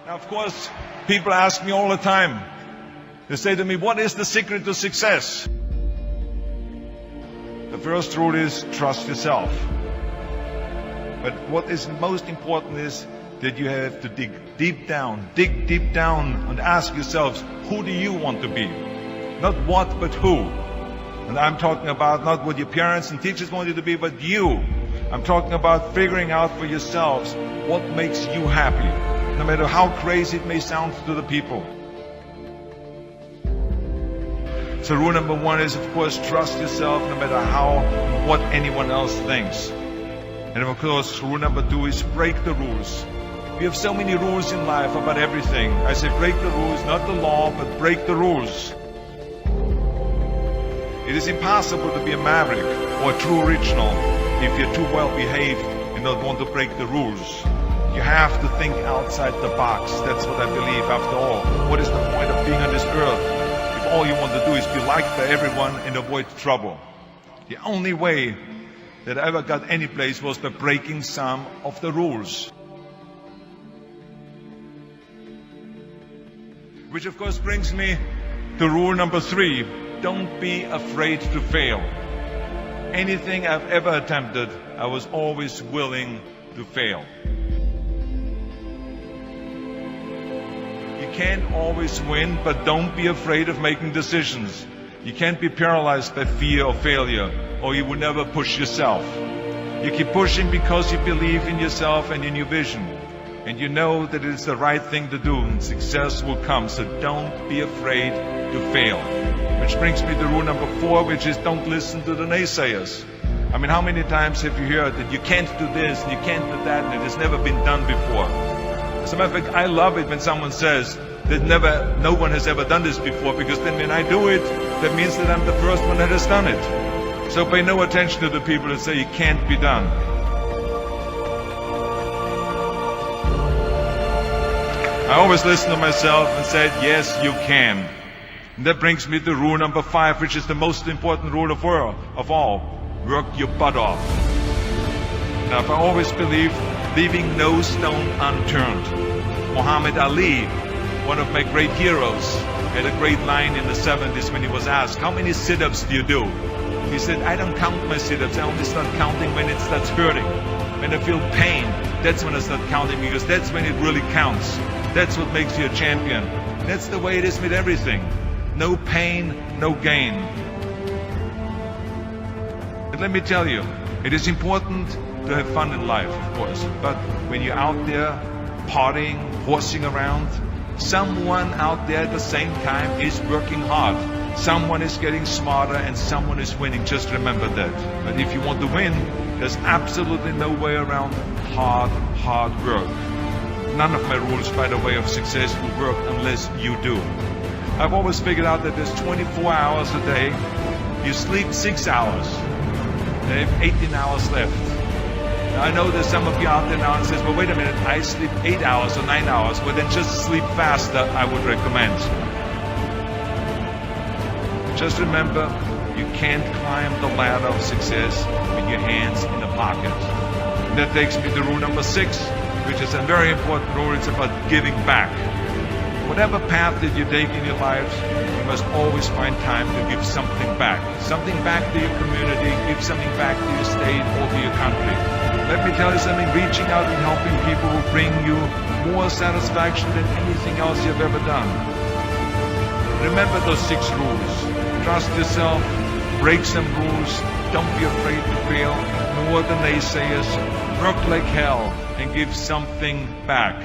Now, of course, people ask me all the time. They say to me, what is the secret to success? The first rule is trust yourself. But what is most important is that you have to dig deep down and ask yourselves, who do you want to be? Not what, but who. And I'm talking about not what your parents and teachers want you to be, but you. I'm talking about figuring out for yourselves what makes you happy, no matter how crazy it may sound to the people. So rule number one is, of course, trust yourself no matter what anyone else thinks. And of course, rule number two is break the rules. We have so many rules in life about everything. I say break the rules, not the law, but break the rules. It is impossible to be a maverick or a true original if you're too well behaved and don't want to break the rules. You have to think outside the box. That's what I believe after all. What is the point of being on this earth if all you want to do is be liked by everyone and avoid trouble? The only way that I ever got any place was by breaking some of the rules. Which of course brings me to rule number three. Don't be afraid to fail. Anything I've ever attempted, I was always willing to fail. You can't always win, but don't be afraid of making decisions. You can't be paralyzed by fear of failure, or you will never push yourself. You keep pushing because you believe in yourself and in your vision. And you know that it's the right thing to do, and success will come. So don't be afraid to fail. Which brings me to rule number four, which is don't listen to the naysayers. I mean, how many times have you heard that you can't do this and you can't do that and it has never been done before? As a matter of fact, I love it when someone says that no one has ever done this before, because then when I do it, that means that I'm the first one that has done it. So pay no attention to the people that say it can't be done. I always listen to myself and said, yes, you can. And that brings me to rule number five, which is the most important rule of all. Work your butt off. Now, I always believe leaving no stone unturned. Muhammad Ali, one of my great heroes, had a great line in the 70s when he was asked, how many sit-ups do you do? He said, I don't count my sit-ups. I only start counting when it starts hurting. When I feel pain, that's when I start counting, because that's when it really counts. That's what makes you a champion. That's the way it is with everything. No pain, no gain. But let me tell you, it is important to have fun in life, of course. But when you're out there partying, horsing around, someone out there at the same time is working hard. Someone is getting smarter and someone is winning. Just remember that. But if you want to win, there's absolutely no way around hard work. None of my rules, by the way, of success will work unless you do. I've always figured out that there's 24 hours a day. You sleep 6 hours. They have 18 hours left. Now, I know there's some of you out there now and says, well, wait a minute, I sleep 8 hours or 9 hours. Well, then just sleep faster, I would recommend. Just remember, you can't climb the ladder of success with your hands in the pocket. And that takes me to rule number 6, which is a very important rule. It's about giving back. Whatever path that you take in your lives, you must always find time to give something back. Something back to your community, give something back to your state or to your country. Let me tell you something, reaching out and helping people will bring you more satisfaction than anything else you've ever done. Remember those 6 rules. Trust yourself, break some rules, don't be afraid to fail, ignore the naysayers, work like hell, and give something back.